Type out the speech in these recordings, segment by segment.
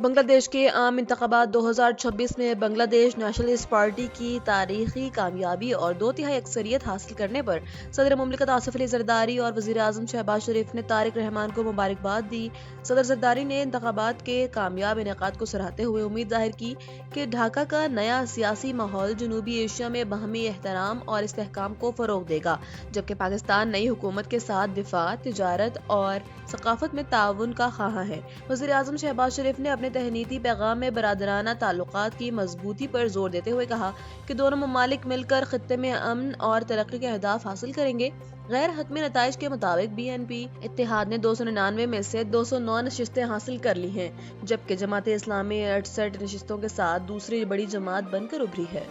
بنگلہ دیش کے عام انتخابات 2026 میں بنگلہ دیش نیشنلسٹ پارٹی کی تاریخی کامیابی اور 2/3 اکثریت حاصل کرنے پر صدر مملکت آصف علی زرداری اور وزیر اعظم شہباز شریف نے طارق رحمان کو مبارکباد دی۔ صدر زرداری نے انتخابات کے کامیاب انعقاد کو سراہتے ہوئے امید ظاہر کی کہ ڈھاکہ کا نیا سیاسی ماحول جنوبی ایشیا میں باہمی احترام اور استحکام کو فروغ دے گا، جبکہ پاکستان نئی حکومت کے ساتھ دفاع، تجارت اور ثقافت میں تعاون کا خواہاں ہے۔ وزیر اعظم شہباز شریف نے اپنے تہنیتی پیغام میں برادرانہ تعلقات کی مضبوطی پر زور دیتے ہوئے کہا کہ دونوں ممالک مل کر خطے میں امن اور ترقی کے اہداف حاصل کریں گے۔ غیر حتمی نتائج کے مطابق BNP اتحاد نے 299 میں سے 209 نشستیں حاصل کر لی ہیں، جبکہ جماعت اسلامی 68 نشستوں کے ساتھ دوسری بڑی جماعت بن کر ابھری ہے۔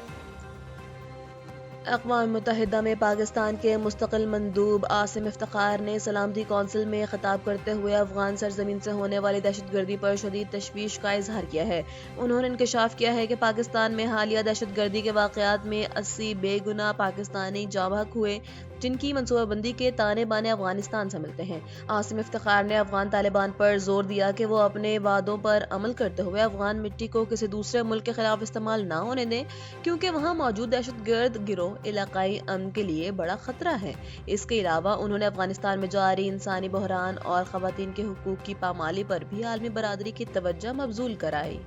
اقوام متحدہ میں پاکستان کے مستقل مندوب عاصم افتخار نے سلامتی کونسل میں خطاب کرتے ہوئے افغان سرزمین سے ہونے والی دہشت گردی پر شدید تشویش کا اظہار کیا ہے۔ انہوں نے انکشاف کیا ہے کہ پاکستان میں حالیہ دہشت گردی کے واقعات میں 80 بے گناہ پاکستانی جاں بحق ہوئے، جن کی منصوبہ بندی کے تانے بانے افغانستان سے ملتے ہیں۔ عاصم افتخار نے افغان طالبان پر زور دیا کہ وہ اپنے وعدوں پر عمل کرتے ہوئے افغان مٹی کو کسی دوسرے ملک کے خلاف استعمال نہ ہونے دیں، کیونکہ وہاں موجود دہشت گرد گروہ علاقائی امن کے لیے بڑا خطرہ ہے۔ اس کے علاوہ انہوں نے افغانستان میں جاری انسانی بحران اور خواتین کے حقوق کی پامالی پر بھی عالمی برادری کی توجہ مبذول کرائی۔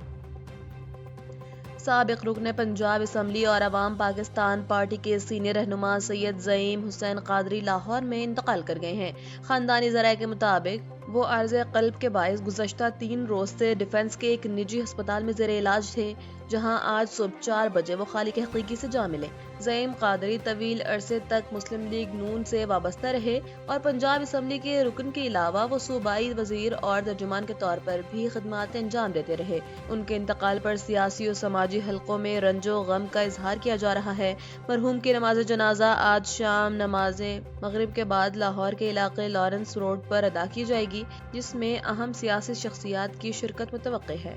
سابق رکن پنجاب اسمبلی اور عوام پاکستان پارٹی کے سینئر رہنما سید زعیم حسین قادری لاہور میں انتقال کر گئے ہیں۔ خاندانی ذرائع کے مطابق وہ عارض قلب کے باعث گزشتہ 3 روز سے ڈیفنس کے ایک نجی ہسپتال میں زیر علاج تھے، جہاں آج صبح 4 بجے وہ خالق حقیقی سے جا ملے۔ زعیم قادری طویل عرصے تک مسلم لیگ نون سے وابستہ رہے اور پنجاب اسمبلی کے رکن کے علاوہ وہ صوبائی وزیر اور ترجمان کے طور پر بھی خدمات انجام دیتے رہے۔ ان کے انتقال پر سیاسی و سماجی حلقوں میں رنج و غم کا اظہار کیا جا رہا ہے۔ مرحوم کی نماز جنازہ آج شام نماز مغرب کے بعد لاہور کے علاقے لارنس روڈ پر ادا کی جائے گی، جس میں اہم سیاسی شخصیات کی شرکت متوقع ہے۔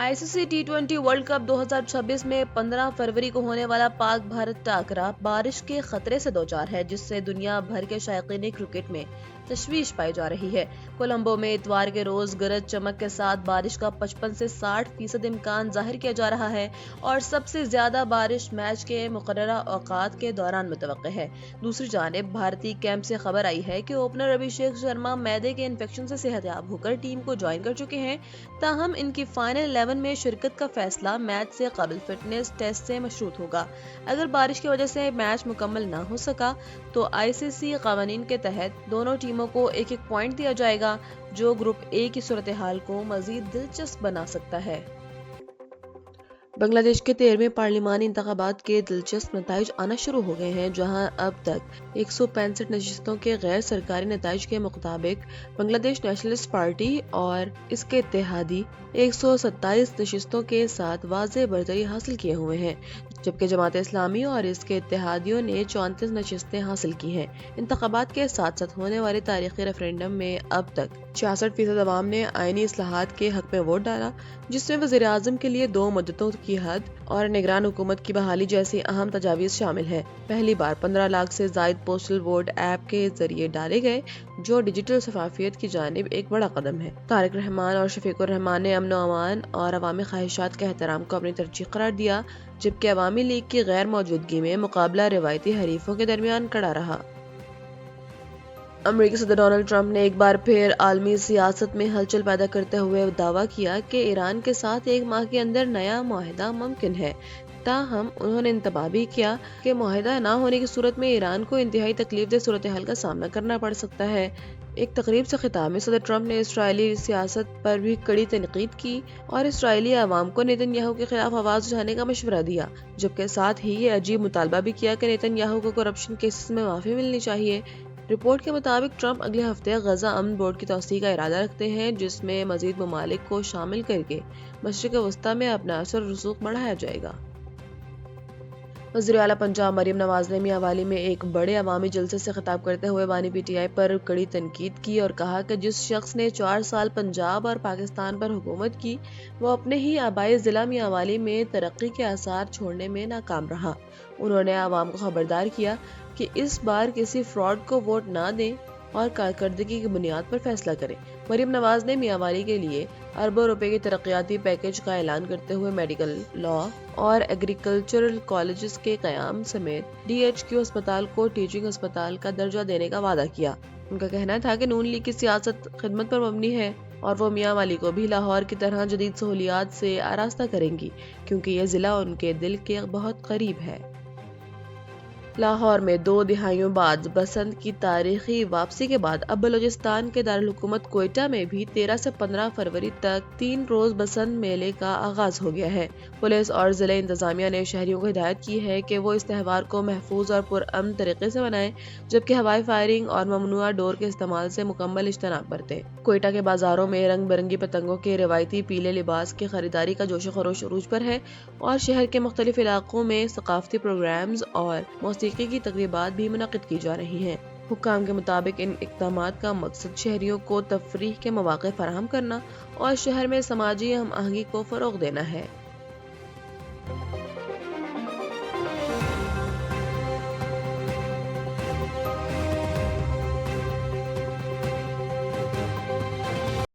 ICC T20 ورلڈ کپ 2026 میں 15 فروری کو ہونے والا پاک بھارت ٹاکرا بارش کے خطرے سے دوچار ہے، جس سے دنیا بھر کے شائقین کرکٹ میں تشویش پائی جا رہی ہے۔ کولمبو میں اتوار کے روز گرج چمک کے ساتھ بارش کا 55 سے 60% امکان ظاہر کیا جا رہا ہے اور سب سے زیادہ بارش میچ کے مقررہ اوقات کے دوران متوقع ہے۔ دوسری جانب بھارتی کیمپ سے خبر آئی ہے کہ اوپنر ابھیشیک شرما معدے کے انفیکشن سے صحت یاب ہو کر ٹیم کو جوائن کر چکے ہیں، تاہم ان کی فائنل 11 میں شرکت کا فیصلہ میچ سے قبل فٹنس ٹیسٹ سے مشروط ہوگا۔ اگر بارش کی وجہ سے میچ مکمل نہ ہو سکا تو ICC قوانین کے تحت دونوں ٹیموں کو 1-1 پوائنٹ دیا جائے گا، جو گروپ A کی صورتحال کو مزید دلچسپ بنا سکتا ہے۔ بنگلہ دیش کے 13ویں پارلیمانی انتخابات کے دلچسپ نتائج آنا شروع ہو گئے ہیں، جہاں اب تک 165 نشستوں کے غیر سرکاری نتائج کے مطابق بنگلہ دیش نیشنلسٹ پارٹی اور اس کے اتحادی 127 نشستوں کے ساتھ واضح برتری حاصل کیے ہوئے ہیں، جبکہ جماعت اسلامی اور اس کے اتحادیوں نے 34 نشستیں حاصل کی ہیں۔ انتخابات کے ساتھ ساتھ ہونے والے تاریخی ریفرینڈم میں اب تک 66% عوام نے آئینی اصلاحات کے حق میں ووٹ ڈالا، جس میں وزیر اعظم کے لیے 2 مدتوں کی حد اور نگران حکومت کی بحالی جیسی اہم تجاویز شامل ہیں۔ پہلی بار 15 لاکھ سے زائد پوسٹل ووٹ ایپ کے ذریعے ڈالے گئے، جو ڈیجیٹل شفافیت کی جانب ایک بڑا قدم ہے۔ طارق رحمان اور شفیق الرحمان نے امن و امان اور عوامی خواہشات کے احترام کو اپنی ترجیح قرار دیا، جبکہ عوامی لیگ کی غیر موجودگی میں مقابلہ روایتی حریفوں کے درمیان کڑا رہا۔ امریکی صدر ڈونلڈ ٹرمپ نے ایک بار پھر عالمی سیاست میں ہلچل پیدا کرتے ہوئے دعویٰ کیا کہ ایران کے ساتھ 1 ماہ کے اندر نیا معاہدہ ممکن ہے، تاہم انہوں نے انتباہ بھی کیا کہ معاہدہ نہ ہونے کی صورت میں ایران کو انتہائی تکلیف دہ صورتحال کا سامنا کرنا پڑ سکتا ہے۔ ایک تقریب سے خطاب میں صدر ٹرمپ نے اسرائیلی سیاست پر بھی کڑی تنقید کی اور اسرائیلی عوام کو نیتن یاہو کے خلاف آواز اٹھانے کا مشورہ دیا، جبکہ ساتھ ہی یہ عجیب مطالبہ بھی کیا کہ نیتن یاہو کو کرپشن کیسز میں معافی ملنی چاہیے۔ رپورٹ کے مطابق ٹرمپ اگلے ہفتے غزہ امن بورڈ کی توسیع کا ارادہ رکھتے ہیں، جس میں مزید ممالک کو شامل کر کے مشرق وسطیٰ میں اپنا اثر و رسوخ بڑھایا جائے گا۔ وزیر اعلیٰ پنجاب مریم نواز نے میاں والی میں ایک بڑے عوامی جلسے سے خطاب کرتے ہوئے بانی PTI پر کڑی تنقید کی اور کہا کہ جس شخص نے 4 سال پنجاب اور پاکستان پر حکومت کی، وہ اپنے ہی آبائی ضلع میاں والی میں ترقی کے آثار چھوڑنے میں ناکام رہا۔ انہوں نے عوام کو خبردار کیا کہ اس بار کسی فراڈ کو ووٹ نہ دیں اور کارکردگی کی بنیاد پر فیصلہ کرے۔ مریم نواز نے میاں والی کے لیے اربوں روپے کے ترقیاتی پیکج کا اعلان کرتے ہوئے میڈیکل، لاء اور ایگریکلچرل کالجز کے قیام سمیت DHQ اسپتال کو ٹیچنگ اسپتال کا درجہ دینے کا وعدہ کیا۔ ان کا کہنا تھا کہ نون لیگ کی سیاست خدمت پر مبنی ہے اور وہ میاں والی کو بھی لاہور کی طرح جدید سہولیات سے آراستہ کریں گی، کیونکہ یہ ضلع ان کے دل کے بہت قریب ہے۔ لاہور میں 2 دہائیوں بعد بسنت کی تاریخی واپسی کے بعد اب بلوچستان کے دارالحکومت کوئٹہ میں بھی 13 سے 15 فروری تک 3 روز بسنت میلے کا آغاز ہو گیا ہے۔ پولیس اور ضلع انتظامیہ نے شہریوں کو ہدایت کی ہے کہ وہ اس تہوار کو محفوظ اور پرامن طریقے سے منائیں، جبکہ ہوائی فائرنگ اور ممنوعہ ڈور کے استعمال سے مکمل اجتناب برتیں۔ کوئٹہ کے بازاروں میں رنگ برنگی پتنگوں کے روایتی پیلے لباس کی خریداری کا جوش و خروش عروج پر ہے اور شہر کے مختلف علاقوں میں ثقافتی پروگرامز اور موسیقی کی تقریبات بھی منعقد کی جا رہی ہیں۔ حکام کے مطابق ان اقدامات کا مقصد شہریوں کو تفریح کے مواقع فراہم کرنا اور شہر میں سماجی ہم آہنگی کو فروغ دینا ہے۔